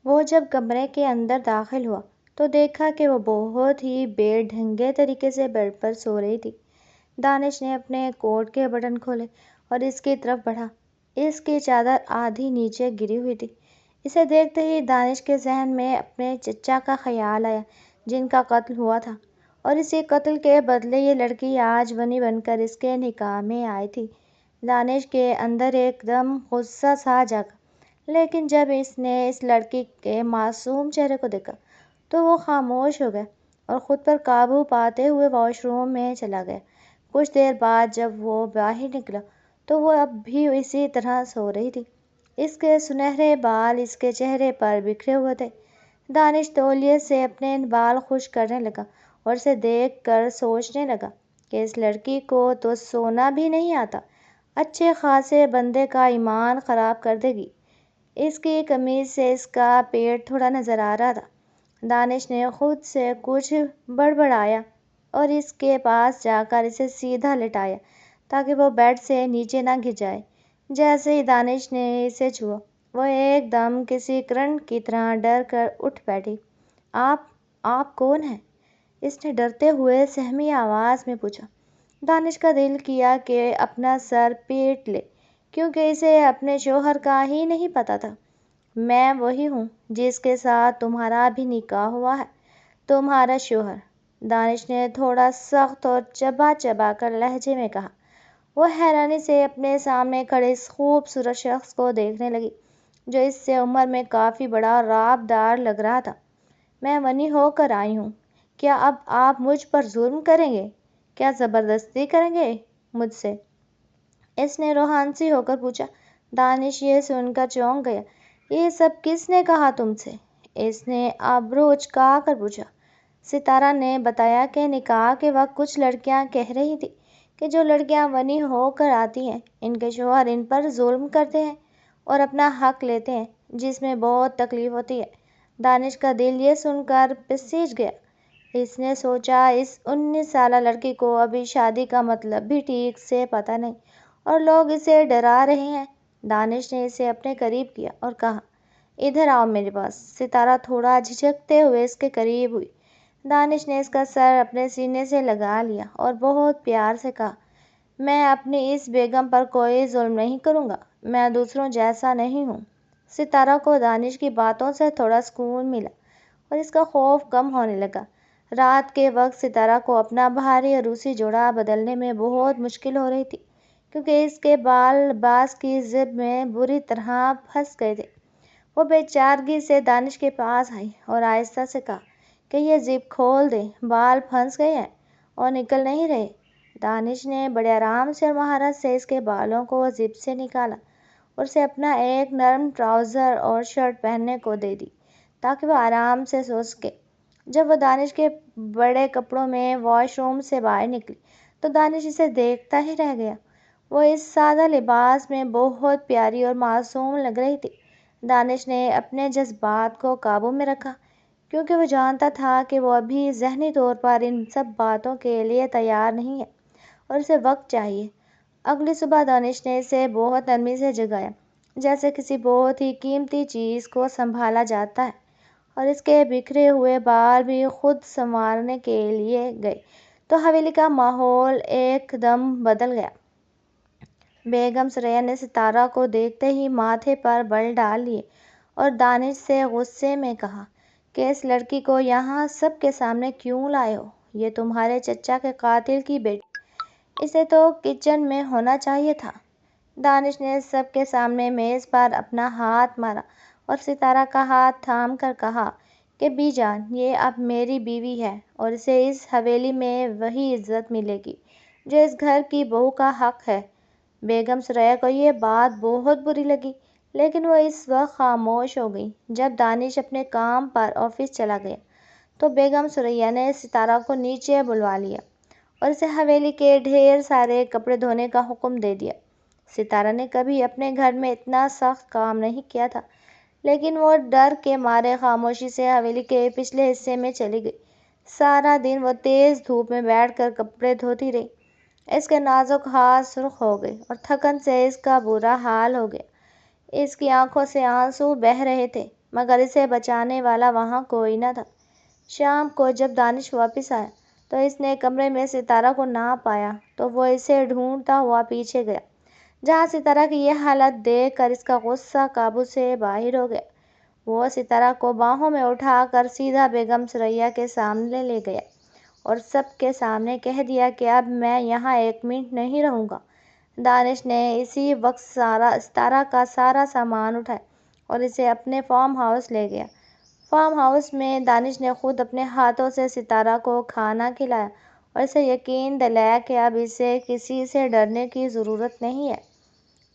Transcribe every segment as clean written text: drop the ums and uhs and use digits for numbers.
وہ جب کمرے کے اندر داخل ہوا تو دیکھا کہ وہ بہت ہی بے ڈھنگے طریقے سے بیڈ پر سو رہی تھی۔ دانش نے اپنے کوٹ کے بٹن کھولے اور اس کی طرف بڑھا۔ اس کی چادر آدھی نیچے گری ہوئی تھی۔ اسے دیکھتے ہی دانش کے ذہن میں اپنے چچا کا خیال آیا جن کا قتل ہوا تھا، اور اسی قتل کے بدلے یہ لڑکی آج بنی بن کر اس کے نکاح میں آئی تھی۔ دانش کے اندر ایک دم غصہ سا جاگا، لیکن جب اس نے اس لڑکی کے معصوم چہرے کو دیکھا تو وہ خاموش ہو گیا اور خود پر قابو پاتے ہوئے واش روم میں چلا گیا۔ کچھ دیر بعد جب وہ باہر نکلا تو وہ اب بھی اسی طرح سو رہی تھی۔ اس کے سنہرے بال اس کے چہرے پر بکھرے ہوئے تھے۔ دانش تولیے سے اپنے بال خشک کرنے لگا اور اسے دیکھ کر سوچنے لگا کہ اس لڑکی کو تو سونا بھی نہیں آتا، اچھے خاصے بندے کا ایمان خراب کر دے گی۔ اس کی قمیض سے اس کا پیٹ تھوڑا نظر آ رہا تھا۔ دانش نے خود سے کچھ بڑبڑایا اور اس کے پاس جا کر اسے سیدھا لٹایا تاکہ وہ بیڈ سے نیچے نہ گر جائے۔ جیسے ہی دانش نے اسے چھوا وہ ایک دم کسی کرنٹ کی طرح ڈر کر اٹھ بیٹھی۔ آپ کون ہیں؟ اس نے ڈرتے ہوئے سہمی آواز میں پوچھا۔ دانش کا دل کیا کہ اپنا سر پیٹ لے، کیونکہ اسے اپنے شوہر کا ہی نہیں پتہ تھا۔ میں وہی ہوں جس کے ساتھ تمہارا ابھی نکاح ہوا ہے، تمہارا شوہر، دانش نے تھوڑا سخت اور چبا چبا کر لہجے میں کہا۔ وہ حیرانی سے اپنے سامنے کھڑے اس خوبصورت شخص کو دیکھنے لگی جو اس سے عمر میں کافی بڑا اور رابدار لگ رہا تھا۔ میں غنی ہو کر آئی ہوں، کیا اب آپ مجھ پر ظلم کریں گے؟ کیا زبردستی کریں گے مجھ سے؟ اس نے روحانسی ہو کر پوچھا۔ دانش یہ سن کر چونک گیا۔ یہ سب کس نے کہا تم سے؟ اس نے ابرو اچکا کر پوچھا۔ ستارہ نے بتایا کہ نکاح کے وقت کچھ لڑکیاں کہہ رہی تھیں کہ جو لڑکیاں غنی ہو کر آتی ہیں ان کے شوہر ان پر ظلم کرتے ہیں اور اپنا حق لیتے ہیں، جس میں بہت تکلیف ہوتی ہے۔ دانش کا دل یہ سن کر پسیج گیا۔ اس نے سوچا اس 19 سالہ لڑکی کو ابھی شادی کا مطلب بھی ٹھیک سے پتہ نہیں اور لوگ اسے ڈرا رہے ہیں۔ دانش نے اسے اپنے قریب کیا اور کہا، ادھر آؤ میرے پاس۔ ستارہ تھوڑا جھجکتے ہوئے اس کے قریب ہوئی۔ دانش نے اس کا سر اپنے سینے سے لگا لیا اور بہت پیار سے کہا، میں اپنی اس بیگم پر کوئی ظلم نہیں کروں گا، میں دوسروں جیسا نہیں ہوں۔ ستارہ کو دانش کی باتوں سے تھوڑا سکون ملا اور اس کا خوف کم ہونے لگا۔ رات کے وقت ستارہ کو اپنا بھاری عروسی جوڑا بدلنے میں بہت مشکل ہو رہی تھی، کیونکہ اس کے بال باز کی زب میں بری طرح پھنس گئے تھے۔ وہ بے چارگی سے دانش کے پاس آئی اور آہستہ سے کہا کہ یہ زب کھول دیں، بال پھنس گئے ہیں اور نکل نہیں رہے۔ دانش نے بڑے آرام سے اور مہارت سے اس کے بالوں کو زب سے نکالا اور اسے اپنا ایک نرم ٹراؤزر اور شرٹ پہننے کو دے دی تاکہ وہ آرام سے سو سکے۔ جب وہ دانش کے بڑے کپڑوں میں واش روم سے باہر نکلی تو دانش اسے دیکھتا ہی رہ گیا۔ وہ اس سادہ لباس میں بہت پیاری اور معصوم لگ رہی تھی۔ دانش نے اپنے جذبات کو قابو میں رکھا، کیونکہ وہ جانتا تھا کہ وہ ابھی ذہنی طور پر ان سب باتوں کے لیے تیار نہیں ہے اور اسے وقت چاہیے۔ اگلی صبح دانش نے اسے بہت نرمی سے جگایا، جیسے کسی بہت ہی قیمتی چیز کو سنبھالا جاتا ہے، اور اس کے بکھرے ہوئے بال بھی خود سنوارنے کے لیے گئے تو حویلی کا ماحول ایک دم بدل گیا۔ بیگم ثریا نے ستارہ کو دیکھتے ہی ماتھے پر بل ڈال لیے اور دانش سے غصے میں کہا کہ اس لڑکی کو یہاں سب کے سامنے کیوں لائے ہو؟ یہ تمہارے چچا کے قاتل کی بیٹی، اسے تو کچن میں ہونا چاہیے تھا۔ دانش نے سب کے سامنے میز پر اپنا ہاتھ مارا اور ستارہ کا ہاتھ تھام کر کہا کہ بی جان، یہ اب میری بیوی ہے اور اسے اس حویلی میں وہی عزت ملے گی جو اس گھر کی بہو کا حق ہے۔ بیگم ثریا کو یہ بات بہت بری لگی، لیکن وہ اس وقت خاموش ہو گئی۔ جب دانش اپنے کام پر آفس چلا گیا تو بیگم ثریا نے ستارہ کو نیچے بلوا لیا اور اسے حویلی کے ڈھیر سارے کپڑے دھونے کا حکم دے دیا۔ ستارہ نے کبھی اپنے گھر میں اتنا سخت کام نہیں کیا تھا، لیکن وہ ڈر کے مارے خاموشی سے حویلی کے پچھلے حصے میں چلی گئی۔ سارا دن وہ تیز دھوپ میں بیٹھ کر کپڑے دھوتی رہی۔ اس کے نازک ہاتھ سرخ ہو گئے اور تھکن سے اس کا برا حال ہو گیا۔ اس کی آنکھوں سے آنسو بہہ رہے تھے۔ مگر اسے بچانے والا وہاں کوئی نہ تھا۔ شام کو جب دانش واپس آیا تو اس نے کمرے میں ستارہ کو نہ پایا تو وہ اسے ڈھونڈتا ہوا پیچھے گیا، جہاں ستارہ کی یہ حالت دیکھ کر اس کا غصہ قابو سے باہر ہو گیا۔ وہ ستارہ کو باہوں میں اٹھا کر سیدھا بیگم ثریا کے سامنے لے گیا اور سب کے سامنے کہہ دیا کہ اب میں یہاں ایک منٹ نہیں رہوں گا۔ دانش نے اسی وقت ستارہ کا سارا سامان اٹھایا اور اسے اپنے فارم ہاؤس لے گیا۔ فارم ہاؤس میں دانش نے خود اپنے ہاتھوں سے ستارہ کو کھانا کھلایا اور اسے یقین دلایا کہ اب اسے کسی سے ڈرنے کی ضرورت نہیں ہے۔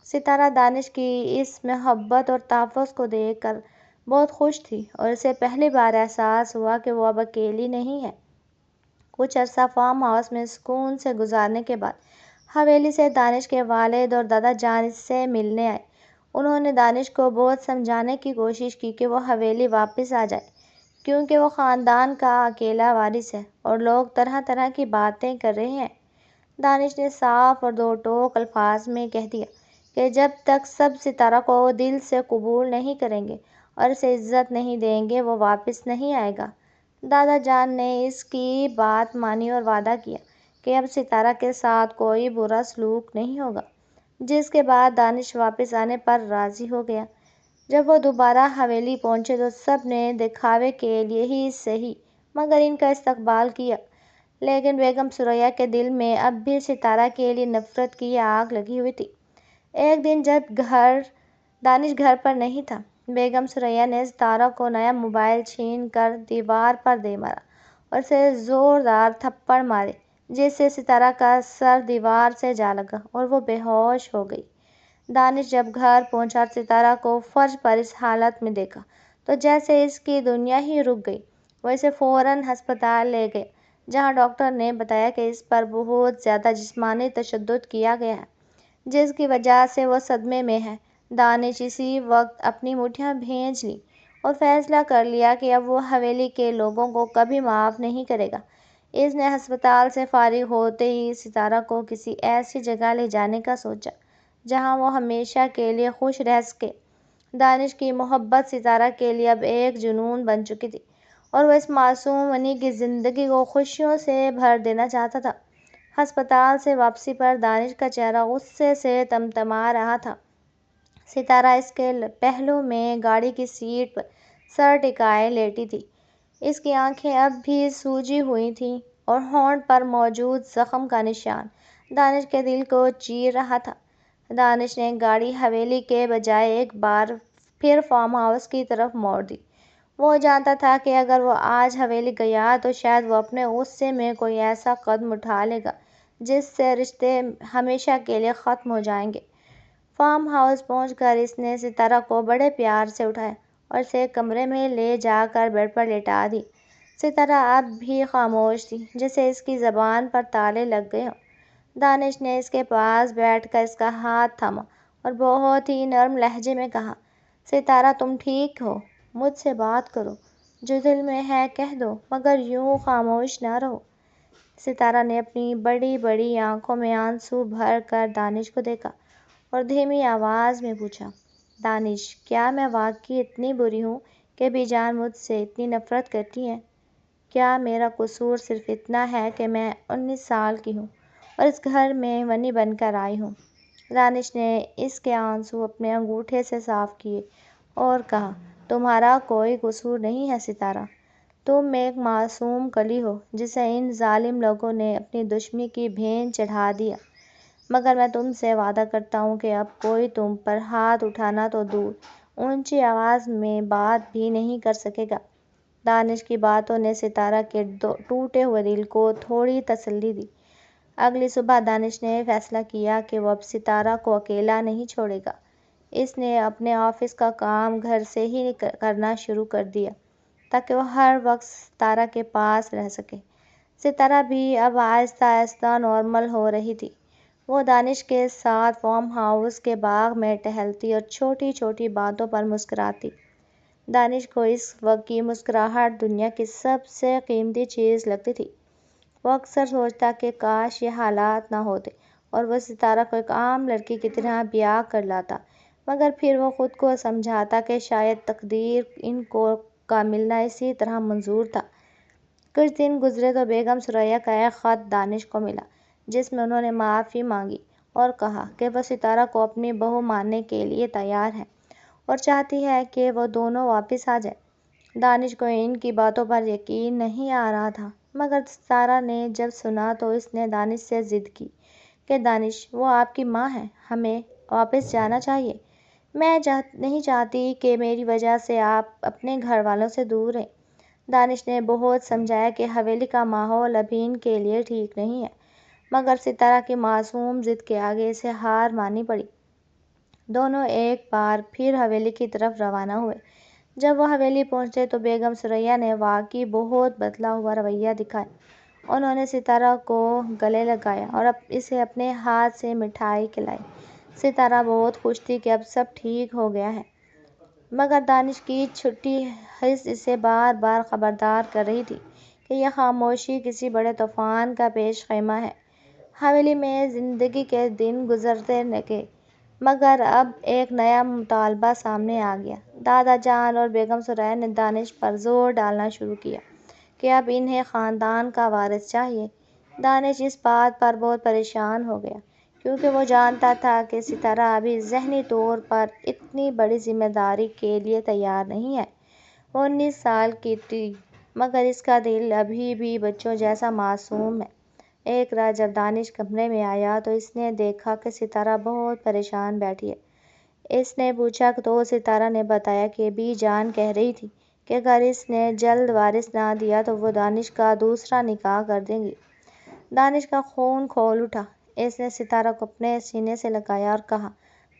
ستارہ دانش کی اس محبت اور تحفظ کو دیکھ کر بہت خوش تھی اور اسے پہلی بار احساس ہوا کہ وہ اب اکیلی نہیں ہے۔ کچھ عرصہ فارم ہاؤس میں سکون سے گزارنے کے بعد حویلی سے دانش کے والد اور دادا جان اس سے ملنے آئے۔ انہوں نے دانش کو بہت سمجھانے کی کوشش کی کہ وہ حویلی واپس آ جائے، کیونکہ وہ خاندان کا اکیلا وارث ہے اور لوگ طرح طرح کی باتیں کر رہے ہیں۔ دانش نے صاف اور دو ٹوک الفاظ میں کہہ دیا کہ جب تک سب ستارہ کو دل سے قبول نہیں کریں گے اور اسے عزت نہیں دیں گے وہ واپس نہیں آئے گا۔ دادا جان نے اس کی بات مانی اور وعدہ کیا کہ اب ستارہ کے ساتھ کوئی برا سلوک نہیں ہوگا، جس کے بعد دانش واپس آنے پر راضی ہو گیا۔ جب وہ دوبارہ حویلی پہنچے تو سب نے دکھاوے کے لیے ہی صحیح مگر ان کا استقبال کیا، لیکن بیگم ثریا کے دل میں اب بھی ستارہ کے لیے نفرت کی آگ لگی ہوئی تھی۔ ایک دن جب دانش گھر پر نہیں تھا، بیگم ثریا نے ستارہ کو نیا موبائل چھین کر دیوار پر دے مارا اور اسے زوردار تھپڑ مارے، جس سے ستارہ کا سر دیوار سے جا لگا اور وہ بے ہوش ہو گئی۔ دانش جب گھر پہنچا اور ستارہ کو فرش پر اس حالت میں دیکھا تو جیسے اس کی دنیا ہی رک گئی۔ وہ اسے فوراً ہسپتال لے گیا، جہاں ڈاکٹر نے بتایا کہ اس پر بہت زیادہ جسمانی تشدد کیا گیا ہے، جس کی وجہ سے وہ صدمے میں ہے۔ دانش اسی وقت اپنی مٹھیاں بھیج لیں اور فیصلہ کر لیا کہ اب وہ حویلی کے لوگوں کو کبھی معاف نہیں کرے گا۔ اس نے ہسپتال سے فارغ ہوتے ہی ستارہ کو کسی ایسی جگہ لے جانے کا سوچا جہاں وہ ہمیشہ کے لیے خوش رہ سکے۔ دانش کی محبت ستارہ کے لیے اب ایک جنون بن چکی تھی اور وہ اس معصوم منی کی زندگی کو خوشیوں سے بھر دینا چاہتا تھا۔ ہسپتال سے واپسی پر دانش کا چہرہ غصے سے تمتما رہا تھا۔ ستارہ اس کے پہلو میں گاڑی کی سیٹ پر سر ٹکائے لیٹی تھی۔ اس کی آنکھیں اب بھی سوجی ہوئی تھیں اور ہونٹ پر موجود زخم کا نشان دانش کے دل کو چیر رہا تھا۔ دانش نے گاڑی حویلی کے بجائے ایک بار پھر فارم ہاؤس کی طرف موڑ دی۔ وہ جانتا تھا کہ اگر وہ آج حویلی گیا تو شاید وہ اپنے غصے میں کوئی ایسا قدم اٹھا لے گا جس سے رشتے ہمیشہ کے لیے ختم ہو جائیں گے۔ فارم ہاؤس پہنچ کر اس نے ستارہ کو بڑے پیار سے اٹھایا اور اسے کمرے میں لے جا کر بیڈ پر لٹا دی۔ ستارہ اب بھی خاموش تھی، جیسے اس کی زبان پر تالے لگ گئے ہوں۔ دانش نے اس کے پاس بیٹھ کر اس کا ہاتھ تھاما اور بہت ہی نرم لہجے میں کہا، ستارہ تم ٹھیک ہو؟ مجھ سے بات کرو، جو دل میں ہے کہہ دو، مگر یوں خاموش نہ رہو۔ ستارہ نے اپنی بڑی بڑی آنکھوں میں آنسو بھر کر دانش کو دیکھا اور دھیمی آواز میں پوچھا، دانش کیا میں واقعی اتنی بری ہوں کہ بی جان مجھ سے اتنی نفرت کرتی ہے؟ کیا میرا قصور صرف اتنا ہے کہ میں 19 سال کی ہوں اور اس گھر میں منی بن کر آئی ہوں؟ دانش نے اس کے آنسو اپنے انگوٹھے سے صاف کیے اور کہا، تمہارا کوئی قصور نہیں ہے ستارہ، تم ایک معصوم کلی ہو جسے ان ظالم لوگوں نے اپنی دشمنی کی بھین چڑھا دیا، مگر میں تم سے وعدہ کرتا ہوں کہ اب کوئی تم پر ہاتھ اٹھانا تو دور اونچی آواز میں بات بھی نہیں کر سکے گا۔ دانش کی باتوں نے ستارہ کے ٹوٹے ہوئے دل کو تھوڑی تسلی دی۔ اگلی صبح دانش نے فیصلہ کیا کہ وہ اب ستارہ کو اکیلا نہیں چھوڑے گا۔ اس نے اپنے آفس کا کام گھر سے ہی کرنا شروع کر دیا تاکہ وہ ہر وقت ستارہ کے پاس رہ سکے۔ ستارہ بھی اب آہستہ آہستہ نارمل ہو رہی تھی۔ وہ دانش کے ساتھ فارم ہاؤس کے باغ میں ٹہلتی اور چھوٹی چھوٹی باتوں پر مسکراتی۔ دانش کو اس وقت کی مسکراہٹ دنیا کی سب سے قیمتی چیز لگتی تھی۔ وہ اکثر سوچتا کہ کاش یہ حالات نہ ہوتے اور وہ ستارہ کو ایک عام لڑکی کی طرح بیاہ کر لاتا، مگر پھر وہ خود کو سمجھاتا کہ شاید تقدیر ان کو کا ملنا اسی طرح منظور تھا۔ کچھ دن گزرے تو بیگم ثریا کا ایک خط دانش کو ملا، جس میں انہوں نے معافی مانگی اور کہا کہ وہ ستارہ کو اپنی بہو ماننے کے لیے تیار ہے اور چاہتی ہے کہ وہ دونوں واپس آ جائیں۔ دانش کو ان کی باتوں پر یقین نہیں آ رہا تھا، مگر ستارہ نے جب سنا تو اس نے دانش سے ضد کی کہ دانش، وہ آپ کی ماں ہے، ہمیں واپس جانا چاہیے۔ میں نہیں چاہتی کہ میری وجہ سے آپ اپنے گھر والوں سے دور رہیں۔ دانش نے بہت سمجھایا کہ حویلی کا ماحول ابھی ان کے لیے ٹھیک نہیں ہے، مگر ستارہ کی معصوم ضد کے آگے اسے ہار ماننی پڑی۔ دونوں ایک بار پھر حویلی کی طرف روانہ ہوئے۔ جب وہ حویلی پہنچے تو بیگم ثریا نے واقعی بہت بدلا ہوا رویہ دکھایا۔ انہوں نے ستارہ کو گلے لگایا اور اسے اپنے ہاتھ سے مٹھائی کھلائی۔ ستارہ بہت خوش تھی کہ اب سب ٹھیک ہو گیا ہے، مگر دانش کی چھٹی حس اسے بار بار خبردار کر رہی تھی کہ یہ خاموشی کسی بڑے طوفان کا پیش خیمہ ہے۔ حویلی میں زندگی کے دن گزرتے گئے، مگر اب ایک نیا مطالبہ سامنے آ گیا۔ دادا جان اور بیگم ثریا نے دانش پر زور ڈالنا شروع کیا کہ اب انہیں خاندان کا وارث چاہیے۔ دانش اس بات پر بہت پریشان ہو گیا، کیونکہ وہ جانتا تھا کہ ستارہ ابھی ذہنی طور پر اتنی بڑی ذمہ داری کے لیے تیار نہیں ہے۔ وہ 19 سال کی تھی، مگر اس کا دل ابھی بھی بچوں جیسا معصوم ہے۔ ایک رات جب دانش کمرے میں آیا تو اس نے دیکھا کہ ستارہ بہت پریشان بیٹھی ہے۔ اس نے پوچھا تو ستارہ نے بتایا کہ بی جان کہہ رہی تھی کہ اگر اس نے جلد وارث نہ دیا تو وہ دانش کا دوسرا نکاح کر دیں گی۔ دانش کا خون کھول اٹھا۔ اس نے ستارہ کو اپنے سینے سے لگایا اور کہا،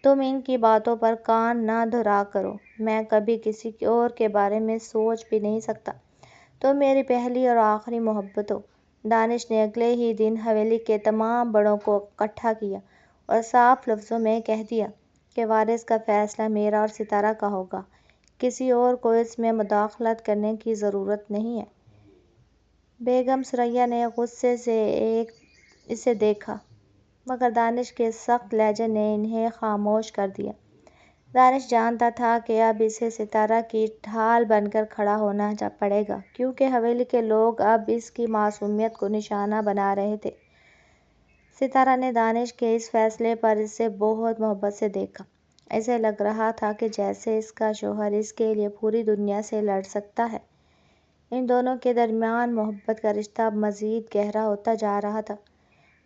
تم ان کی باتوں پر کان نہ دھرا کرو، میں کبھی کسی اور کے بارے میں سوچ بھی نہیں سکتا، تم میری پہلی اور آخری محبت ہو۔ دانش نے اگلے ہی دن حویلی کے تمام بڑوں کو اکٹھا کیا اور صاف لفظوں میں کہہ دیا کہ وارث کا فیصلہ میرا اور ستارہ کا ہوگا، کسی اور کو اس میں مداخلت کرنے کی ضرورت نہیں ہے۔ بیگم ثریا نے غصے سے اسے دیکھا، مگر دانش کے سخت لہجے نے انہیں خاموش کر دیا۔ دانش جانتا تھا کہ اب اسے ستارہ کی ڈھال بن کر کھڑا ہونا پڑے گا، کیونکہ حویلی کے لوگ اب اس کی معصومیت کو نشانہ بنا رہے تھے۔ ستارہ نے دانش کے اس فیصلے پر اسے بہت محبت سے دیکھا۔ اسے لگ رہا تھا کہ جیسے اس کا شوہر اس کے لیے پوری دنیا سے لڑ سکتا ہے۔ ان دونوں کے درمیان محبت کا رشتہ مزید گہرا ہوتا جا رہا تھا،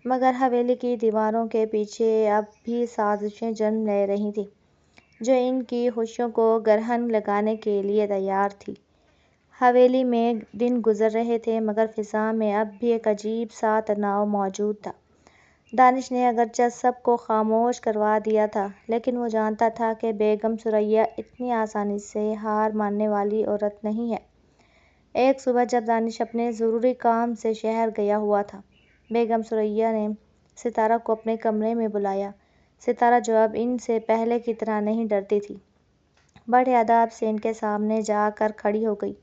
مگر حویلی کی دیواروں کے پیچھے اب بھی سازشیں جنم لے رہی تھیں، جو ان کی خوشیوں کو گرہن لگانے کے لیے تیار تھیں۔ حویلی میں دن گزر رہے تھے، مگر فضا میں اب بھی ایک عجیب سا تناؤ موجود تھا۔ دانش نے اگرچہ سب کو خاموش کروا دیا تھا، لیکن وہ جانتا تھا کہ بیگم ثریا اتنی آسانی سے ہار ماننے والی عورت نہیں ہے۔ ایک صبح جب دانش اپنے ضروری کام سے شہر گیا ہوا تھا، بیگم ثریا نے ستارہ کو اپنے کمرے میں بلایا۔ ستارہ، جو اب ان سے پہلے کی طرح نہیں ڈرتی تھی، بڑے ادب سے ان کے سامنے جا کر کھڑی ہو گئی۔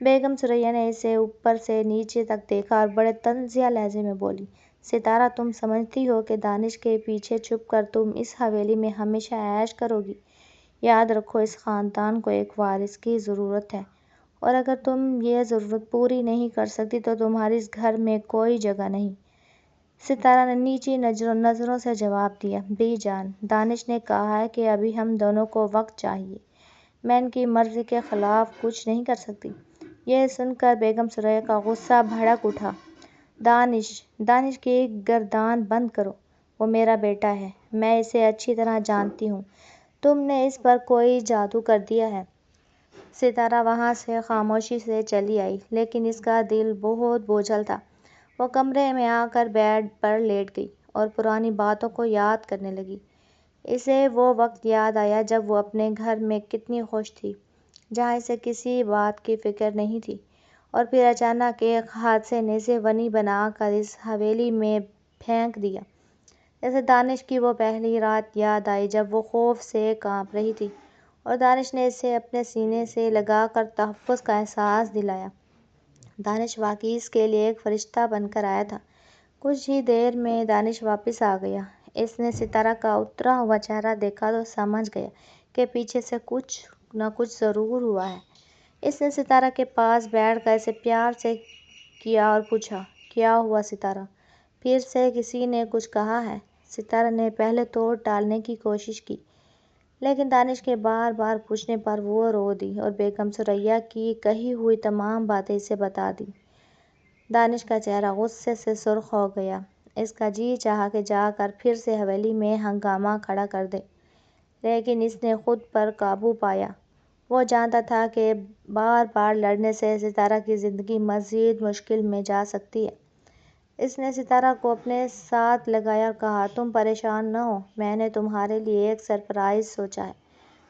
بیگم ثریا نے اسے اوپر سے نیچے تک دیکھا اور بڑے طنزیہ لہجے میں بولی، ستارہ، تم سمجھتی ہو کہ دانش کے پیچھے چھپ کر تم اس حویلی میں ہمیشہ عیش کرو گی؟ یاد رکھو، اس خاندان کو ایک وارث کی ضرورت ہے، اور اگر تم یہ ضرورت پوری نہیں کر سکتی تو تمہاری اس گھر میں کوئی جگہ نہیں۔ ستارہ نے نیچی نظروں سے جواب دیا، بی جان، دانش نے کہا ہے کہ ابھی ہم دونوں کو وقت چاہیے، میں ان کی مرضی کے خلاف کچھ نہیں کر سکتی۔ یہ سن کر بیگم ثریا کا غصہ بھڑک اٹھا۔ دانش کی گردان بند کرو، وہ میرا بیٹا ہے، میں اسے اچھی طرح جانتی ہوں، تم نے اس پر کوئی جادو کر دیا ہے۔ ستارہ وہاں سے خاموشی سے چلی آئی، لیکن اس کا دل بہت بوجھل تھا۔ وہ کمرے میں آ کر بیڈ پر لیٹ گئی اور پرانی باتوں کو یاد کرنے لگی۔ اسے وہ وقت یاد آیا جب وہ اپنے گھر میں کتنی خوش تھی، جہاں اسے کسی بات کی فکر نہیں تھی، اور پھر اچانک ایک حادثے نے اسے ونی بنا کر اس حویلی میں پھینک دیا۔ اسے دانش کی وہ پہلی رات یاد آئی جب وہ خوف سے کانپ رہی تھی، اور دانش نے اسے اپنے سینے سے لگا کر تحفظ کا احساس دلایا۔ دانش واقعی اس کے لیے ایک فرشتہ بن کر آیا تھا۔ کچھ ہی دیر میں دانش واپس آ گیا۔ اس نے ستارہ کا اترا ہوا چہرہ دیکھا تو سمجھ گیا کہ پیچھے سے کچھ نہ کچھ ضرور ہوا ہے۔ اس نے ستارہ کے پاس بیٹھ کر اسے پیار سے کیا اور پوچھا، کیا ہوا ستارہ؟ پھر سے کسی نے کچھ کہا ہے؟ ستارہ نے پہلے تو ٹالنے کی کوشش کی، لیکن دانش کے بار بار پوچھنے پر وہ رو دی اور بیگم ثریا کی کہی ہوئی تمام باتیں اسے بتا دیں۔ دانش کا چہرہ غصے سے سرخ ہو گیا۔ اس کا جی چاہا کہ جا کر پھر سے حویلی میں ہنگامہ کھڑا کر دے، لیکن اس نے خود پر قابو پایا۔ وہ جانتا تھا کہ بار بار لڑنے سے ستارہ کی زندگی مزید مشکل میں جا سکتی ہے۔ اس نے ستارہ کو اپنے ساتھ لگایا اور کہا، تم پریشان نہ ہو، میں نے تمہارے لیے ایک سرپرائز سوچا ہے۔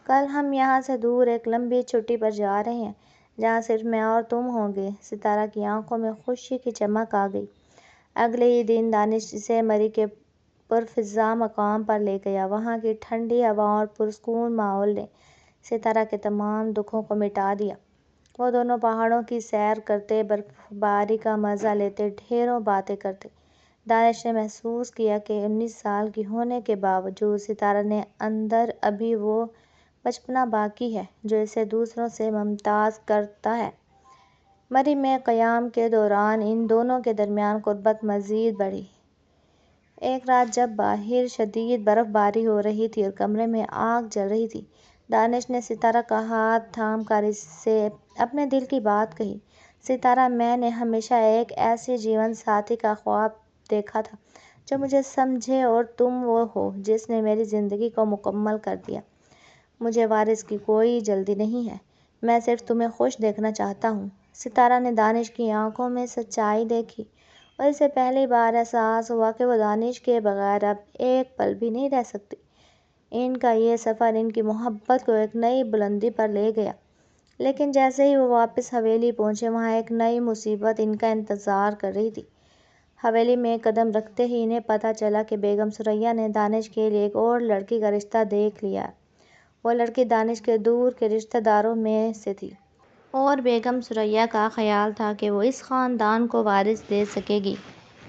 کل ہم یہاں سے دور ایک لمبی چھٹی پر جا رہے ہیں، جہاں صرف میں اور تم ہوں گے۔ ستارہ کی آنکھوں میں خوشی کی چمک آ گئی۔ اگلے ہی دن دانش اسے مری کے پرفضا مقام پر لے گیا۔ وہاں کی ٹھنڈی ہواؤں اور پرسکون ماحول نے ستارہ کے تمام دکھوں کو مٹا دیا۔ وہ دونوں پہاڑوں کی سیر کرتے، برف باری کا مزہ لیتے، ڈھیروں باتیں کرتے۔ دانش نے محسوس کیا کہ 19 سال کی ہونے کے باوجود ستارہ نے اندر ابھی وہ بچپنا باقی ہے جو اسے دوسروں سے ممتاز کرتا ہے۔ مری میں قیام کے دوران ان دونوں کے درمیان قربت مزید بڑھی۔ ایک رات جب باہر شدید برف باری ہو رہی تھی اور کمرے میں آگ جل رہی تھی، دانش نے ستارہ کا ہاتھ تھام کر اس سے اپنے دل کی بات کہی۔ ستارہ، میں نے ہمیشہ ایک ایسے جیون ساتھی کا خواب دیکھا تھا جو مجھے سمجھے، اور تم وہ ہو جس نے میری زندگی کو مکمل کر دیا۔ مجھے وارث کی کوئی جلدی نہیں ہے، میں صرف تمہیں خوش دیکھنا چاہتا ہوں۔ ستارہ نے دانش کی آنکھوں میں سچائی دیکھی اور اسے پہلی بار احساس ہوا کہ وہ دانش کے بغیر اب ایک پل بھی نہیں رہ سکتی۔ ان کا یہ سفر ان کی محبت کو ایک نئی بلندی پر لے گیا، لیکن جیسے ہی وہ واپس حویلی پہنچے، وہاں ایک نئی مصیبت ان کا انتظار کر رہی تھی۔ حویلی میں قدم رکھتے ہی انہیں پتہ چلا کہ بیگم ثریا نے دانش کے لیے ایک اور لڑکی کا رشتہ دیکھ لیا ہے۔ وہ لڑکی دانش کے دور کے رشتہ داروں میں سے تھی، اور بیگم ثریا کا خیال تھا کہ وہ اس خاندان کو وارث دے سکے گی۔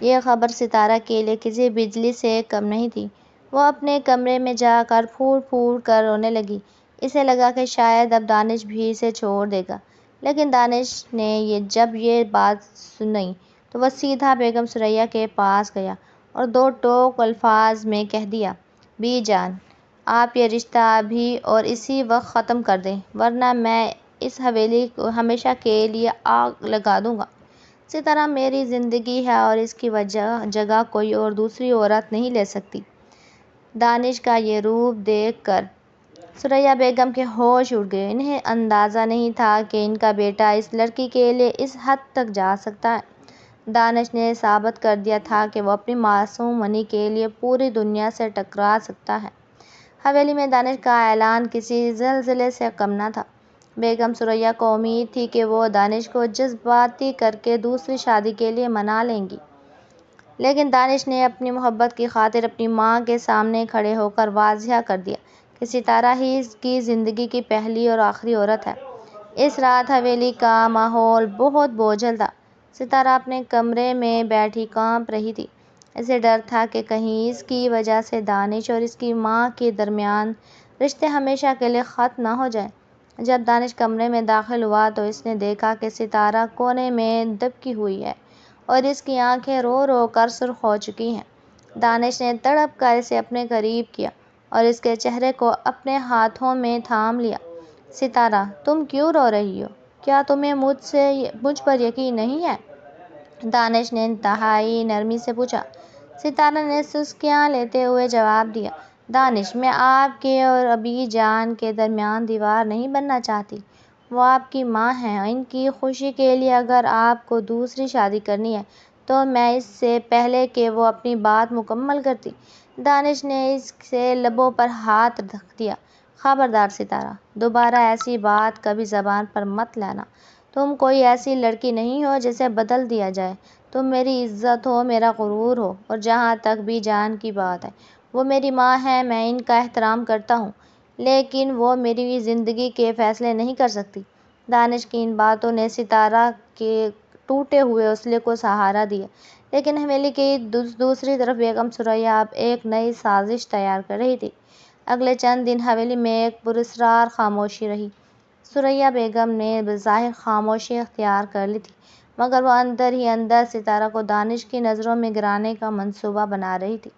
یہ خبر ستارہ کے لیے کسی بجلی سے کم نہیں تھی۔ وہ اپنے کمرے میں جا کر پھوٹ پھوٹ کر رونے لگی۔ اسے لگا کہ شاید اب دانش بھی اسے چھوڑ دے گا، لیکن دانش نے جب یہ بات سنی تو وہ سیدھا بیگم ثریا کے پاس گیا اور دو ٹوک الفاظ میں کہہ دیا، بی جان، آپ یہ رشتہ ابھی اور اسی وقت ختم کر دیں، ورنہ میں اس حویلی کو ہمیشہ کے لیے آگ لگا دوں گا۔ ستارہ میری زندگی ہے اور اس کی جگہ کوئی اور دوسری عورت نہیں لے سکتی۔ دانش کا یہ روپ دیکھ کر ثریا بیگم کے ہوش اڑ گئے۔ انہیں اندازہ نہیں تھا کہ ان کا بیٹا اس لڑکی کے لیے اس حد تک جا سکتا ہے۔ دانش نے ثابت کر دیا تھا کہ وہ اپنی معصوم منی کے لیے پوری دنیا سے ٹکرا سکتا ہے۔ حویلی میں دانش کا اعلان کسی زلزلے سے کم نہ تھا۔ بیگم ثریا کو امید تھی کہ وہ دانش کو جذباتی کر کے دوسری شادی کے لیے منا لیں گی، لیکن دانش نے اپنی محبت کی خاطر اپنی ماں کے سامنے کھڑے ہو کر واضح کر دیا کہ ستارہ ہی اس کی زندگی کی پہلی اور آخری عورت ہے۔ اس رات حویلی کا ماحول بہت بوجھل تھا۔ ستارہ اپنے کمرے میں بیٹھی کانپ رہی تھی۔ اسے ڈر تھا کہ کہیں اس کی وجہ سے دانش اور اس کی ماں کے درمیان رشتے ہمیشہ کے لیے ختم نہ ہو جائیں۔ جب دانش کمرے میں داخل ہوا تو اس نے دیکھا کہ ستارہ کونے میں دبکی ہوئی ہے اور اس کی آنکھیں رو رو کر سرخ ہو چکی ہیں۔ دانش نے تڑپ کر اسے اپنے قریب کیا اور اس کے چہرے کو اپنے ہاتھوں میں تھام لیا۔ ستارہ، تم کیوں رو رہی ہو؟ کیا تمہیں مجھ پر یقین نہیں ہے؟ دانش نے انتہائی نرمی سے پوچھا۔ ستارہ نے سسکیاں لیتے ہوئے جواب دیا، دانش، میں آپ کے اور ابی جان کے درمیان دیوار نہیں بننا چاہتی۔ وہ آپ کی ماں ہیں۔ ان کی خوشی کے لیے اگر آپ کو دوسری شادی کرنی ہے تو میں اس سے پہلے کہ وہ اپنی بات مکمل کرتی۔ دانش نے اس کے لبوں پر ہاتھ رکھ دیا۔ خبردار ستارہ، دوبارہ ایسی بات کبھی زبان پر مت لانا۔ تم کوئی ایسی لڑکی نہیں ہو جسے بدل دیا جائے۔ تم میری عزت ہو، میرا غرور ہو، اور جہاں تک بی جان کی بات ہے، وہ میری ماں ہے، میں ان کا احترام کرتا ہوں، لیکن وہ میری زندگی کے فیصلے نہیں کر سکتی۔ دانش کی ان باتوں نے ستارہ کے ٹوٹے ہوئے اسلحے کو سہارا دیا، لیکن حویلی کی دوسری طرف بیگم ثریا اب ایک نئی سازش تیار کر رہی تھی۔ اگلے چند دن حویلی میں ایک پراسرار خاموشی رہی۔ ثریا بیگم نے بظاہر خاموشی اختیار کر لی تھی، مگر وہ اندر ہی اندر ستارہ کو دانش کی نظروں میں گرانے کا منصوبہ بنا رہی تھی۔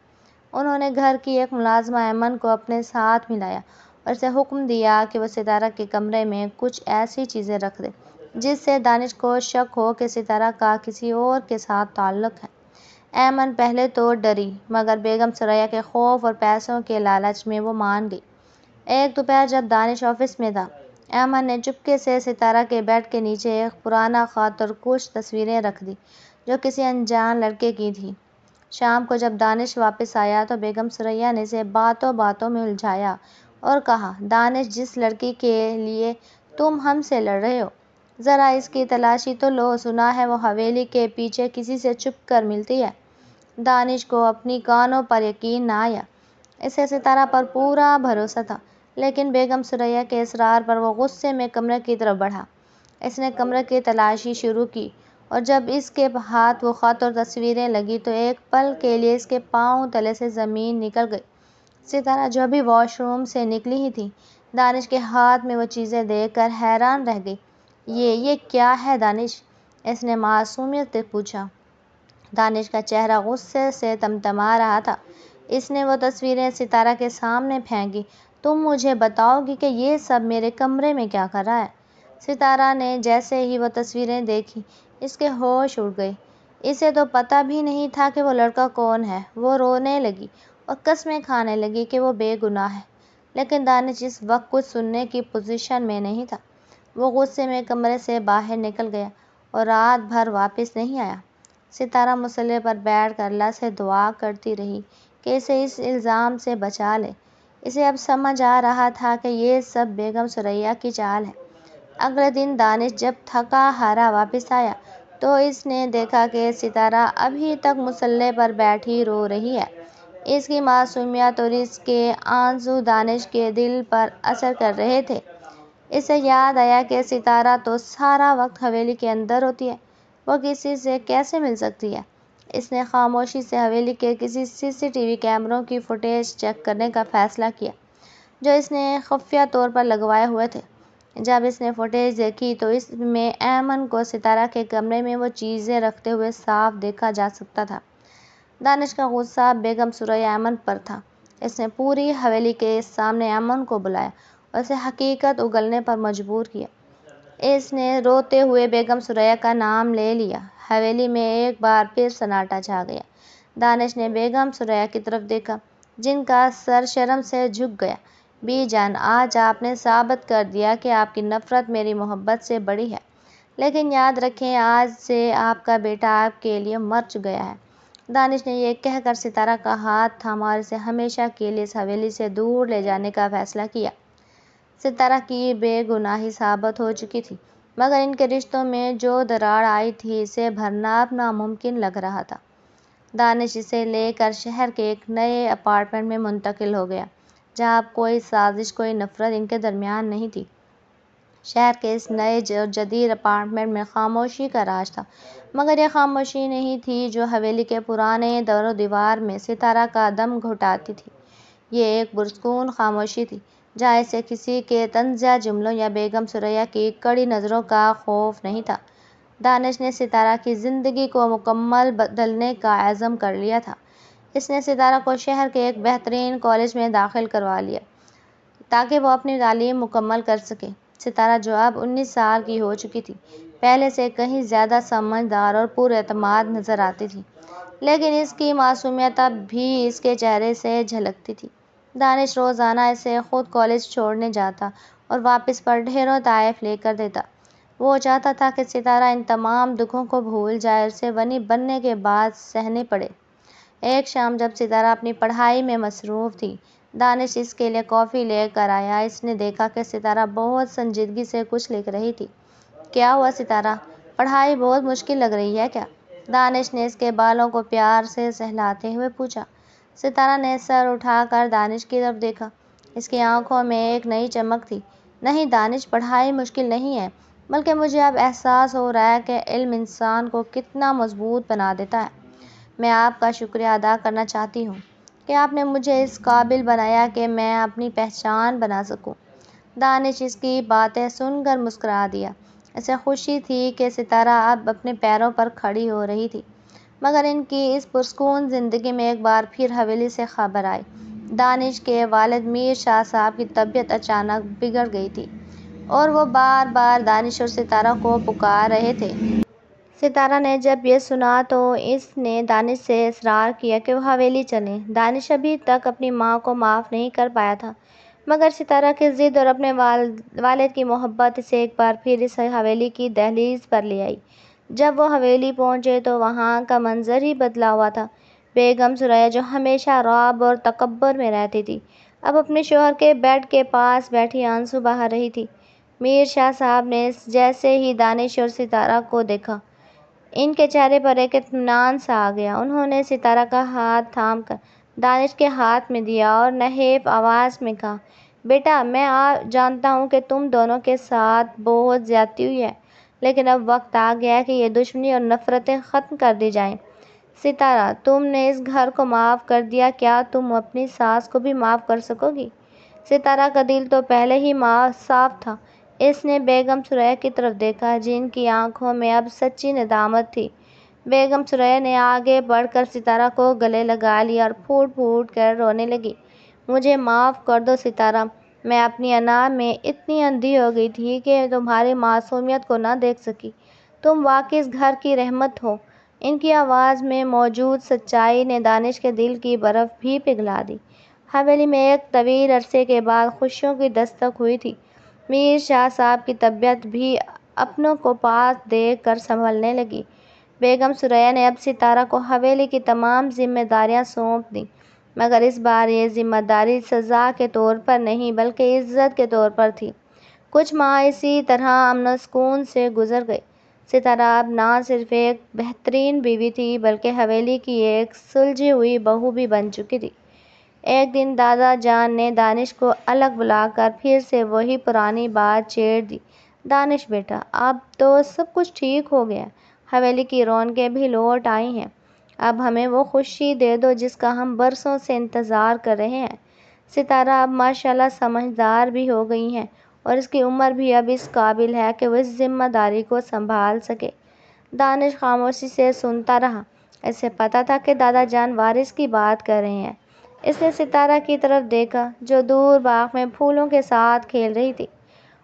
انہوں نے گھر کی ایک ملازمہ ایمن کو اپنے ساتھ ملایا اور اسے حکم دیا کہ وہ ستارہ کے کمرے میں کچھ ایسی چیزیں رکھ دے جس سے دانش کو شک ہو کہ ستارہ کا کسی اور کے ساتھ تعلق ہے۔ ایمن پہلے تو ڈری، مگر بیگم ثریا کے خوف اور پیسوں کے لالچ میں وہ مان گئی۔ ایک دوپہر جب دانش آفس میں تھا، ایمن نے چپکے سے ستارہ کے بیڈ کے نیچے ایک پرانا خط اور کچھ تصویریں رکھ دیں جو کسی انجان لڑکے کی تھیں۔ شام کو جب دانش واپس آیا تو بیگم ثریا نے اسے باتوں باتوں میں الجھایا اور کہا، دانش، جس لڑکی کے لیے تم ہم سے لڑ رہے ہو، ذرا اس کی تلاشی تو لو، سنا ہے وہ حویلی کے پیچھے کسی سے چھپ کر ملتی ہے۔ دانش کو اپنی کانوں پر یقین نہ آیا۔ اسے ستارہ پر پورا بھروسہ تھا، لیکن بیگم ثریا کے اصرار پر وہ غصے میں کمرے کی طرف بڑھا۔ اس نے کمرے کی تلاشی شروع کی اور جب اس کے ہاتھ وہ خط اور تصویریں لگی تو ایک پل کے لیے اس کے پاؤں تلے سے زمین نکل گئی۔ ستارہ جو ابھی واش روم سے نکلی ہی تھی، دانش کے ہاتھ میں وہ چیزیں دیکھ کر حیران رہ گئی۔ یہ کیا ہے دانش؟ اس نے معصومیت سے پوچھا۔ دانش کا چہرہ غصے سے تمتما رہا تھا۔ اس نے وہ تصویریں ستارہ کے سامنے پھینکی۔ تم مجھے بتاؤ گی کہ یہ سب میرے کمرے میں کیا کر رہا ہے؟ ستارہ نے جیسے ہی وہ تصویریں دیکھیں، اس کے ہوش اڑ گئے۔ اسے تو پتہ بھی نہیں تھا کہ وہ لڑکا کون ہے۔ وہ رونے لگی اور قسمیں کھانے لگی کہ وہ بے گناہ ہے، لیکن دانش اس وقت کچھ سننے کی پوزیشن میں نہیں تھا۔ وہ غصے میں کمرے سے باہر نکل گیا اور رات بھر واپس نہیں آیا۔ ستارہ مصلے پر بیٹھ کر اللہ سے دعا کرتی رہی کہ اسے اس الزام سے بچا لے۔ اسے اب سمجھ آ رہا تھا کہ یہ سب بیگم ثریا کی چال ہے۔ اگلے دن دانش جب تھکا ہارا واپس آیا تو اس نے دیکھا کہ ستارہ ابھی تک مصلے پر بیٹھی رو رہی ہے۔ اس کی معصومیت اور اس کے آنسو دانش کے دل پر اثر کر رہے تھے۔ اسے یاد آیا کہ ستارہ تو سارا وقت حویلی کے اندر ہوتی ہے، وہ کسی سے کیسے مل سکتی ہے؟ اس نے خاموشی سے حویلی کے کسی CCTV کیمروں کی فوٹیج چیک کرنے کا فیصلہ کیا جو اس نے خفیہ طور پر لگوائے ہوئے تھے۔ جب اس نے فوٹیج دیکھی تو اس میں ایمن کو ستارہ کے کمرے میں وہ چیزیں رکھتے ہوئے صاف دیکھا جا سکتا تھا۔ دانش کا غصہ بیگم ثریا ایمن پر تھا۔ اس نے پوری حویلی کے سامنے ایمن کو بلایا اور اسے حقیقت اگلنے پر مجبور کیا۔ اس نے روتے ہوئے بیگم ثریا کا نام لے لیا۔ حویلی میں ایک بار پھر سناٹا چھا گیا۔ دانش نے بیگم ثریا کی طرف دیکھا، جن کا سر شرم سے جھک گیا۔ بی جان، آج آپ نے ثابت کر دیا کہ آپ کی نفرت میری محبت سے بڑی ہے، لیکن یاد رکھیں آج سے آپ کا بیٹا آپ کے لیے مر گیا ہے۔ دانش نے یہ کہہ کر ستارہ کا ہاتھ تھاما اور اسے ہمیشہ کے لیے اس حویلی سے دور لے جانے کا فیصلہ کیا۔ ستارہ کی بے گناہی ثابت ہو چکی تھی، مگر ان کے رشتوں میں جو دراڑ آئی تھی اسے بھرنا اب ناممکن لگ رہا تھا۔ دانش اسے لے کر شہر کے ایک نئے اپارٹمنٹ میں منتقل ہو گیا، جہاں اب کوئی سازش، کوئی نفرت ان کے درمیان نہیں تھی۔ شہر کے اس نئے اور جدید اپارٹمنٹ میں خاموشی کا راج تھا، مگر یہ خاموشی نہیں تھی جو حویلی کے پرانے در و دیوار میں ستارہ کا دم گھٹاتی تھی۔ یہ ایک پرسکون خاموشی تھی، جہاں اسے کسی کے طنزیہ جملوں یا بیگم ثریا کی کڑی نظروں کا خوف نہیں تھا۔ دانش نے ستارہ کی زندگی کو مکمل بدلنے کا عزم کر لیا تھا۔ اس نے ستارہ کو شہر کے ایک بہترین کالج میں داخل کروا لیا تاکہ وہ اپنی تعلیم مکمل کر سکے۔ ستارہ، جو اب 19 سال کی ہو چکی تھی، پہلے سے کہیں زیادہ سمجھدار اور پر اعتماد نظر آتی تھی، لیکن اس کی معصومیت اب بھی اس کے چہرے سے جھلکتی تھی۔ دانش روزانہ اسے خود کالج چھوڑنے جاتا اور واپس پر ڈھیروں تحائف لے کر دیتا۔ وہ چاہتا تھا کہ ستارہ ان تمام دکھوں کو بھول جائے اور اسے بنی بننے کے بعد سہنے پڑے۔ ایک شام جب ستارہ اپنی پڑھائی میں مصروف تھی، دانش اس کے لیے کافی لے کر آیا۔ اس نے دیکھا کہ ستارہ بہت سنجیدگی سے کچھ لکھ رہی تھی۔ کیا ہوا ستارہ، پڑھائی بہت مشکل لگ رہی ہے کیا؟ دانش نے اس کے بالوں کو پیار سے سہلاتے ہوئے پوچھا۔ ستارہ نے سر اٹھا کر دانش کی طرف دیکھا۔ اس کی آنکھوں میں ایک نئی چمک تھی۔ نہیں دانش، پڑھائی مشکل نہیں ہے، بلکہ مجھے اب احساس ہو رہا ہے کہ علم انسان کو کتنا مضبوط بنا دیتا ہے۔ میں آپ کا شکریہ ادا کرنا چاہتی ہوں کہ آپ نے مجھے اس قابل بنایا کہ میں اپنی پہچان بنا سکوں۔ دانش اس کی باتیں سن کر مسکرا دیا۔ اسے خوشی تھی کہ ستارہ اب اپنے پیروں پر کھڑی ہو رہی تھی، مگر ان کی اس پرسکون زندگی میں ایک بار پھر حویلی سے خبر آئی۔ دانش کے والد میر شاہ صاحب کی طبیعت اچانک بگڑ گئی تھی اور وہ بار بار دانش اور ستارہ کو پکار رہے تھے۔ ستارہ نے جب یہ سنا تو اس نے دانش سے اصرار کیا کہ وہ حویلی چلیں۔ دانش ابھی تک اپنی ماں کو معاف نہیں کر پایا تھا، مگر ستارہ کی ضد اور اپنے والد کی محبت اسے ایک بار پھر اس حویلی کی دہلیز پر لے آئی۔ جب وہ حویلی پہنچے تو وہاں کا منظر ہی بدلا ہوا تھا۔ بیگم سریا، جو ہمیشہ رعب اور تکبر میں رہتی تھی، اب اپنے شوہر کے بیڈ کے پاس بیٹھی آنسو بہا رہی تھی۔ میر شاہ صاحب نے جیسے ہی دانش اور ستارہ کو دیکھا، ان کے چہرے پر ایک اطمینان سا آ گیا۔ انہوں نے ستارہ کا ہاتھ تھام کر دانش کے ہاتھ میں دیا اور نحیف آواز میں کہا، بیٹا، میں جانتا ہوں کہ تم دونوں کے ساتھ بہت زیادتی ہوئی ہے، لیکن اب وقت آ گیا ہے کہ یہ دشمنی اور نفرتیں ختم کر دی جائیں۔ ستارہ، تم نے اس گھر کو معاف کر دیا، کیا تم اپنی ساس کو بھی معاف کر سکو گی؟ ستارہ کا دل تو پہلے ہی صاف تھا۔ اس نے بیگم سریا کی طرف دیکھا، جن کی آنکھوں میں اب سچی ندامت تھی۔ بیگم سریا نے آگے بڑھ کر ستارہ کو گلے لگا لیا اور پھوٹ پھوٹ کر رونے لگی۔ مجھے معاف کر دو ستارہ، میں اپنی انا میں اتنی اندھی ہو گئی تھی کہ تمہاری معصومیت کو نہ دیکھ سکی۔ تم واقعی اس گھر کی رحمت ہو۔ ان کی آواز میں موجود سچائی نے دانش کے دل کی برف بھی پگھلا دی۔ حویلی میں ایک طویل عرصے کے بعد خوشیوں کی دستک ہوئی تھی۔ میر شاہ صاحب کی طبیعت بھی اپنوں کو پاس دیکھ کر سنبھلنے لگی۔ بیگم سریا نے اب ستارہ کو حویلی کی تمام ذمہ داریاں سونپ دیں، مگر اس بار یہ ذمہ داری سزا کے طور پر نہیں بلکہ عزت کے طور پر تھی۔ کچھ ماہ اسی طرح امن و سکون سے گزر گئے۔ ستارہ اب نہ صرف ایک بہترین بیوی تھی بلکہ حویلی کی ایک سلجھی ہوئی بہو بھی بن چکی تھی۔ ایک دن دادا جان نے دانش کو الگ بلا کر پھر سے وہی پرانی بات چھیڑ دی۔ دانش بیٹا، اب تو سب کچھ ٹھیک ہو گیا ہے، حویلی کی رونقیں بھی لوٹ آئی ہیں، اب ہمیں وہ خوشی دے دو جس کا ہم برسوں سے انتظار کر رہے ہیں۔ ستارہ اب ماشاءاللہ سمجھدار بھی ہو گئی ہیں اور اس کی عمر بھی اب اس قابل ہے کہ وہ اس ذمہ داری کو سنبھال سکے۔ دانش خاموشی سے سنتا رہا۔ اسے پتہ تھا کہ دادا جان وارث کی بات کر رہے ہیں۔ اس نے ستارہ کی طرف دیکھا، جو دور باغ میں پھولوں کے ساتھ کھیل رہی تھی۔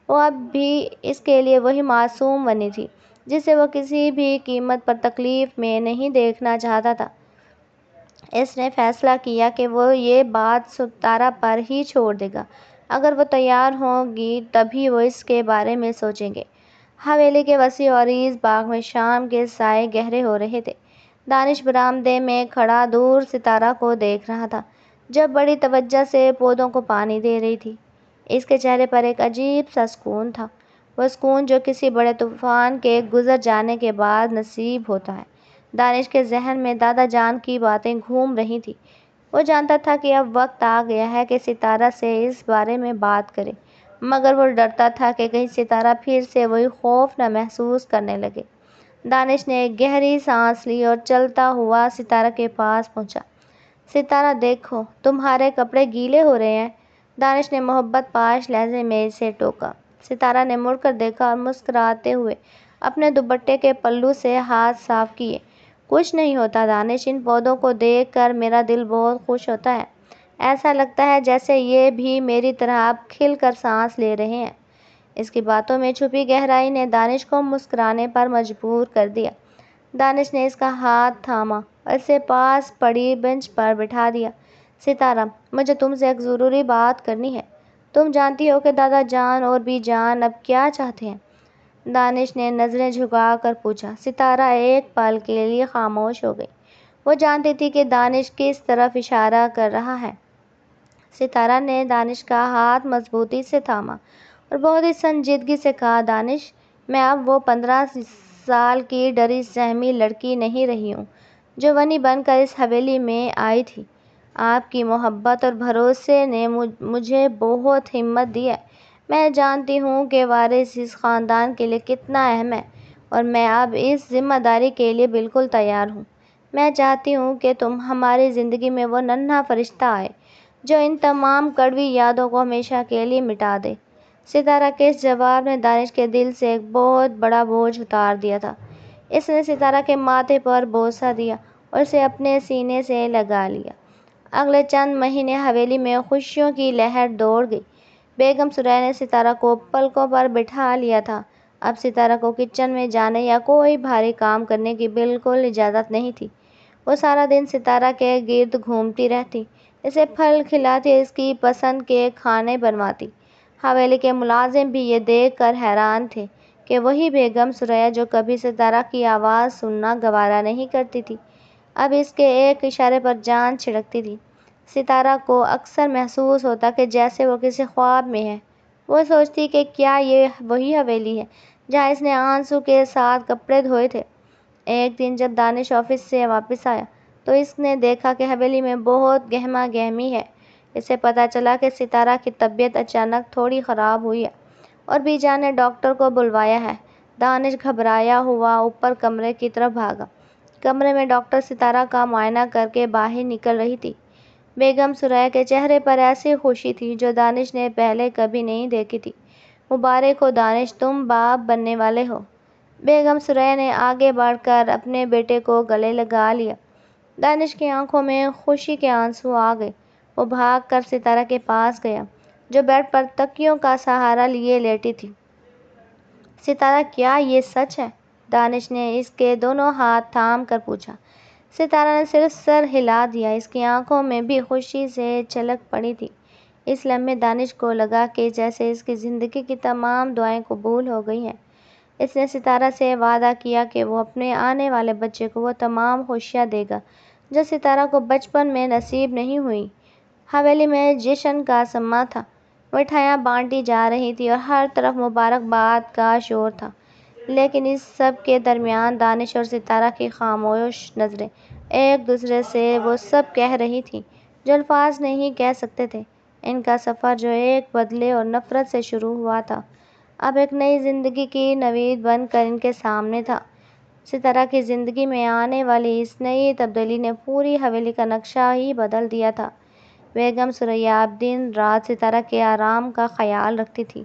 وہ اب بھی اس کے لیے وہی معصوم بنی تھی جسے وہ کسی بھی قیمت پر تکلیف میں نہیں دیکھنا چاہتا تھا۔ اس نے فیصلہ کیا کہ وہ یہ بات ستارہ پر ہی چھوڑ دے گا۔ اگر وہ تیار ہوگی تبھی وہ اس کے بارے میں سوچیں گے۔ حویلی کے وسیع و عریض باغ میں شام کے سائے گہرے ہو رہے تھے۔ دانش برآمدے میں کھڑا دور ستارہ کو دیکھ رہا تھا، جب بڑی توجہ سے پودوں کو پانی دے رہی تھی۔ اس کے چہرے پر ایک عجیب سا سکون تھا، وہ سکون جو کسی بڑے طوفان کے گزر جانے کے بعد نصیب ہوتا ہے۔ دانش کے ذہن میں دادا جان کی باتیں گھوم رہی تھیں۔ وہ جانتا تھا کہ اب وقت آ گیا ہے کہ ستارہ سے اس بارے میں بات کرے، مگر وہ ڈرتا تھا کہ کہیں ستارہ پھر سے وہی خوف نہ محسوس کرنے لگے۔ دانش نے ایک گہری سانس لی اور چلتا ہوا ستارہ کے پاس پہنچا۔ ستارہ، دیکھو، تمہارے کپڑے گیلے ہو رہے ہیں۔ دانش نے محبت پاش لہجے میں اسے ٹوکا۔ ستارہ نے مڑ کر دیکھا اور مسکراتے ہوئے اپنے دوپٹے کے پلو سے ہاتھ صاف کیے۔ کچھ نہیں ہوتا دانش، ان پودوں کو دیکھ کر میرا دل بہت خوش ہوتا ہے۔ ایسا لگتا ہے جیسے یہ بھی میری طرح اب کھل کر سانس لے رہے ہیں۔ اس کی باتوں میں چھپی گہرائی نے دانش کو مسکرانے پر مجبور کر دیا۔ دانش نے اس کا ہاتھ تھاما اور اسے پاس پڑی بینچ پر بٹھا دیا۔ ستارہ، مجھے تم سے ایک ضروری بات کرنی ہے۔ تم جانتی ہو کہ دادا جان اور بی جان اب کیا چاہتے ہیں؟ دانش نے نظریں جھکا کر پوچھا۔ ستارہ ایک پل کے لیے خاموش ہو گئی۔ وہ جانتی تھی کہ دانش کس طرف اشارہ کر رہا ہے۔ ستارہ نے دانش کا ہاتھ مضبوطی سے تھاما اور بہت ہی سنجیدگی سے کہا، دانش، میں اب وہ 15 سال کی ڈری سہمی لڑکی نہیں رہی ہوں جو ونی بن کر اس حویلی میں آئی تھی۔ آپ کی محبت اور بھروسے نے مجھے بہت ہمت دی ہے۔ میں جانتی ہوں کہ وارث اس خاندان کے لیے کتنا اہم ہے اور میں اب اس ذمہ داری کے لیے بالکل تیار ہوں۔ میں چاہتی ہوں کہ ہماری زندگی میں وہ ننھا فرشتہ آئے جو ان تمام کڑوی یادوں کو ہمیشہ کے لیے مٹا دے۔ ستارہ کے اس جواب نے دانش کے دل سے ایک بہت بڑا بوجھ اتار دیا تھا۔ اس نے ستارہ کے ماتھے پر بوسہ دیا اور اسے اپنے سینے سے لگا لیا۔ اگلے چند مہینے حویلی میں خوشیوں کی لہر دوڑ گئی۔ بیگم ثریا نے ستارہ کو پلکوں پر بٹھا لیا تھا۔ اب ستارہ کو کچن میں جانے یا کوئی بھاری کام کرنے کی بالکل اجازت نہیں تھی۔ وہ سارا دن ستارہ کے گرد گھومتی رہتی، اسے پھل کھلاتی اور اس کی پسند کے کھانے بنواتی۔ حویلی کے ملازم بھی یہ دیکھ کر حیران تھے کہ وہی بیگم ثریا جو کبھی ستارہ کی آواز سننا گوارا نہیں کرتی تھی، اب اس کے ایک اشارے پر جان چھڑکتی تھی۔ ستارہ کو اکثر محسوس ہوتا کہ جیسے وہ کسی خواب میں ہے۔ وہ سوچتی کہ کیا یہ وہی حویلی ہے جہاں اس نے آنسو کے ساتھ کپڑے دھوئے تھے۔ ایک دن جب دانش آفس سے واپس آیا تو اس نے دیکھا کہ حویلی میں بہت گہما گہمی ہے۔ اسے پتہ چلا کہ ستارہ کی طبیعت اچانک تھوڑی خراب ہوئی ہے اور بی جان نے ڈاکٹر کو بلوایا ہے۔ دانش گھبرایا ہوا اوپر کمرے کی طرف بھاگا۔ کمرے میں ڈاکٹر ستارہ کا معائنہ کر کے باہر نکل رہی تھی۔ بیگم ثریا کے چہرے پر ایسی خوشی تھی جو دانش نے پہلے کبھی نہیں دیکھی تھی۔ مبارک ہو دانش، تم باپ بننے والے ہو۔ بیگم ثریا نے آگے بڑھ کر اپنے بیٹے کو گلے لگا لیا۔ دانش کی آنکھوں میں خوشی کے آنسو آ گئے۔ وہ بھاگ کر ستارہ کے پاس گیا جو بیڈ پر تکیوں کا سہارا لیے لیٹی تھی۔ ستارہ، کیا یہ سچ ہے؟ دانش نے اس کے دونوں ہاتھ تھام کر پوچھا۔ ستارہ نے صرف سر ہلا دیا، اس کی آنکھوں میں بھی خوشی سے چھلک پڑی تھی۔ اس لمحے دانش کو لگا کہ جیسے اس کی زندگی کی تمام دعائیں قبول ہو گئی ہیں۔ اس نے ستارہ سے وعدہ کیا کہ وہ اپنے آنے والے بچے کو وہ تمام خوشیاں دے گا جو ستارہ کو بچپن میں نصیب نہیں ہوئیں۔ حویلی میں جشن کا سماں تھا، مٹھائیاں بانٹی جا رہی تھیں اور ہر طرف مبارکباد کا شور تھا۔ لیکن اس سب کے درمیان دانش اور ستارہ کی خاموش نظریں ایک دوسرے سے وہ سب کہہ رہی تھیں جو الفاظ نہیں کہہ سکتے تھے۔ ان کا سفر جو ایک بدلے اور نفرت سے شروع ہوا تھا، اب ایک نئی زندگی کی نوید بن کر ان کے سامنے تھا۔ ستارہ کی زندگی میں آنے والی اس نئی تبدیلی نے پوری حویلی کا نقشہ ہی بدل دیا تھا۔ بیگم ثریا اب دن رات ستارہ کے آرام کا خیال رکھتی تھی۔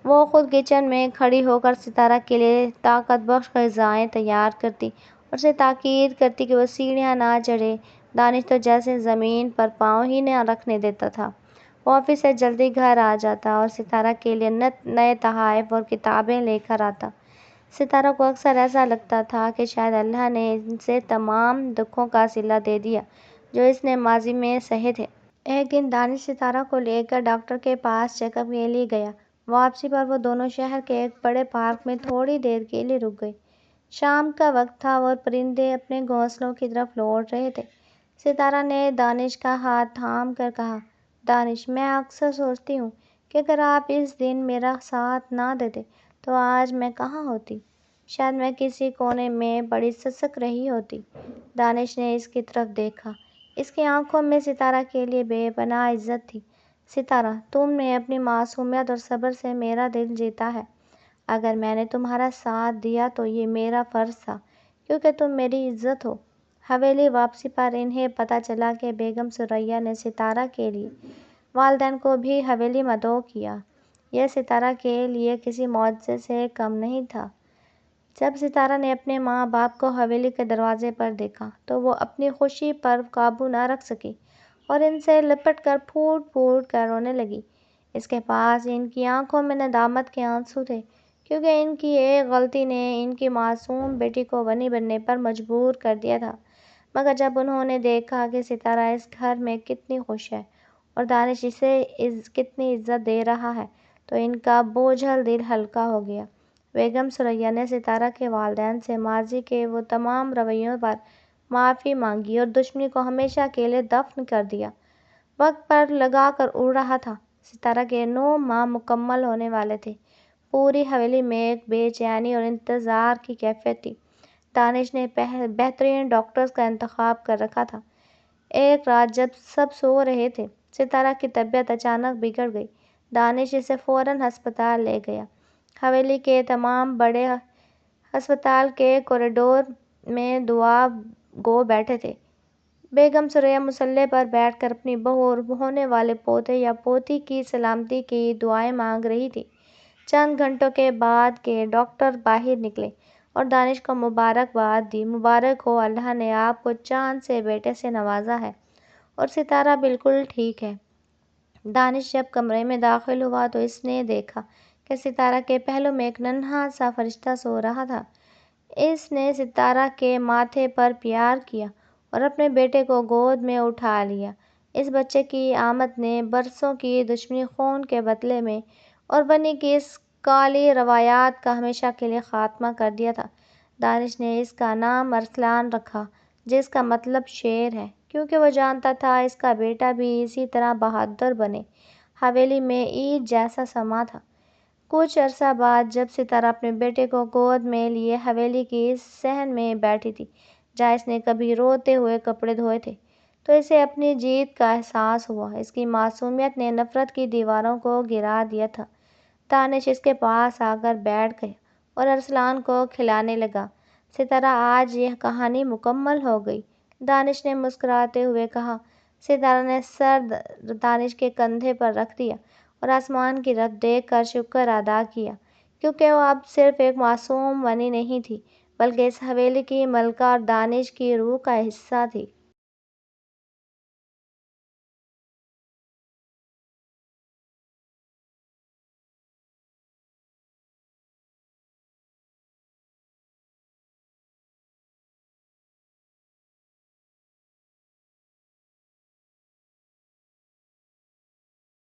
وہ خود کچن میں کھڑی ہو کر ستارہ کے لیے طاقت بخش غذائیں تیار کرتی اور اسے تاکید کرتی کہ وہ سیڑھیاں نہ چڑھے۔ دانش تو جیسے زمین پر پاؤں ہی نہ رکھنے دیتا تھا۔ وہ آفس سے جلدی گھر آ جاتا اور ستارہ کے لیے نئے تحائف اور کتابیں لے کر آتا۔ ستارہ کو اکثر ایسا لگتا تھا کہ شاید اللہ نے اسے تمام دکھوں کا صلہ دے دیا جو اس نے ماضی میں سہے تھے۔ ایک دن دانش ستارہ کو لے کر ڈاکٹر کے پاس چیک اپ کے لیے گیا۔ واپسی پر وہ دونوں شہر کے ایک بڑے پارک میں تھوڑی دیر کے لیے رک گئے۔ شام کا وقت تھا اور پرندے اپنے گھونسلوں کی طرف لوٹ رہے تھے۔ ستارہ نے دانش کا ہاتھ تھام کر کہا، دانش، میں اکثر سوچتی ہوں کہ اگر آپ اس دن میرا ساتھ نہ دیتے تو آج میں کہاں ہوتی؟ شاید میں کسی کونے میں بڑی سسک رہی ہوتی۔ دانش نے اس کی طرف دیکھا۔ اس کی آنکھوں میں ستارہ کے لیے بے پناہ عزت تھی۔ ستارہ، تم نے اپنی معصومیت اور صبر سے میرا دل جیتا ہے۔ اگر میں نے تمہارا ساتھ دیا تو یہ میرا فرض تھا کیونکہ تم میری عزت ہو۔ حویلی واپسی پر انہیں پتہ چلا کہ بیگم ثریا نے ستارہ کے لیے والدین کو بھی حویلی مدعو کیا۔ یہ ستارہ کے لیے کسی معجزے سے کم نہیں تھا۔ جب ستارہ نے اپنے ماں باپ کو حویلی کے دروازے پر دیکھا تو وہ اپنی خوشی پر قابو نہ رکھ سکی اور ان سے لپٹ کر پھوٹ پھوٹ کر رونے لگی۔ اس کے پاس ان کی آنکھوں میں ندامت کے آنسو تھے کیونکہ ان کی ایک غلطی نے ان کی معصوم بیٹی کو بنی بننے پر مجبور کر دیا تھا۔ مگر جب انہوں نے دیکھا کہ ستارہ اس گھر میں کتنی خوش ہے اور دانش اسے کتنی عزت دے رہا ہے تو ان کا بوجھل دل ہلکا ہو گیا۔ بیگم ثریا نے ستارہ کے والدین سے ماضی کے وہ تمام رویوں پر معافی مانگی اور دشمنی کو ہمیشہ کے لیے دفن کر دیا۔ وقت پر لگا کر اڑ رہا تھا۔ ستارہ کے 9 ماہ مکمل ہونے والے تھے۔ پوری حویلی میں ایک بے چینی اور انتظار کی کیفیت تھی۔ دانش نے بہترین ڈاکٹرز کا انتخاب کر رکھا تھا۔ ایک رات جب سب سو رہے تھے، ستارہ کی طبیعت اچانک بگڑ گئی۔ دانش اسے فوراً ہسپتال لے گیا۔ حویلی کے تمام بڑے ہسپتال کے کوریڈور میں دعا گو بیٹھے تھے۔ بیگم ثریا مصلی پر بیٹھ کر اپنی بہو اور ہونے والے پوتے یا پوتی کی سلامتی کی دعائیں مانگ رہی تھی۔ چند گھنٹوں کے بعد کے ڈاکٹر باہر نکلے اور دانش کو مبارکباد دی۔ مبارک ہو، اللہ نے آپ کو چاند سے بیٹے سے نوازا ہے اور ستارہ بالکل ٹھیک ہے۔ دانش جب کمرے میں داخل ہوا تو اس نے دیکھا کہ ستارہ کے پہلو میں ایک ننھا سا فرشتہ سو رہا تھا۔ اس نے ستارہ کے ماتھے پر پیار کیا اور اپنے بیٹے کو گود میں اٹھا لیا۔ اس بچے کی آمد نے برسوں کی دشمنی خون کے بدلے میں اور بنی کی اس کالی روایات کا ہمیشہ کے لیے خاتمہ کر دیا تھا۔ دانش نے اس کا نام ارسلان رکھا، جس کا مطلب شیر ہے، کیونکہ وہ جانتا تھا اس کا بیٹا بھی اسی طرح بہادر بنے۔ حویلی میں عید جیسا سما تھا۔ کچھ عرصہ بعد جب ستارہ اپنے بیٹے کو گود میں لیے حویلی کی اس صحن میں بیٹھی تھی جہاں اس نے کبھی روتے ہوئے کپڑے دھوئے تھے، تو اسے اپنی جیت کا احساس ہوا۔ اس کی معصومیت نے نفرت کی دیواروں کو گرا دیا تھا۔ دانش اس کے پاس آ کر بیٹھ گیا اور ارسلان کو کھلانے لگا۔ ستارہ، آج یہ کہانی مکمل ہو گئی، دانش نے مسکراتے ہوئے کہا۔ ستارہ نے سر دانش کے کندھے پر رکھ دیا اور آسمان کی طرف دیکھ کر شکر ادا کیا، کیونکہ وہ اب صرف ایک معصوم بنی نہیں تھی بلکہ اس حویلی کی ملکہ اور دانش کی روح کا حصہ تھی۔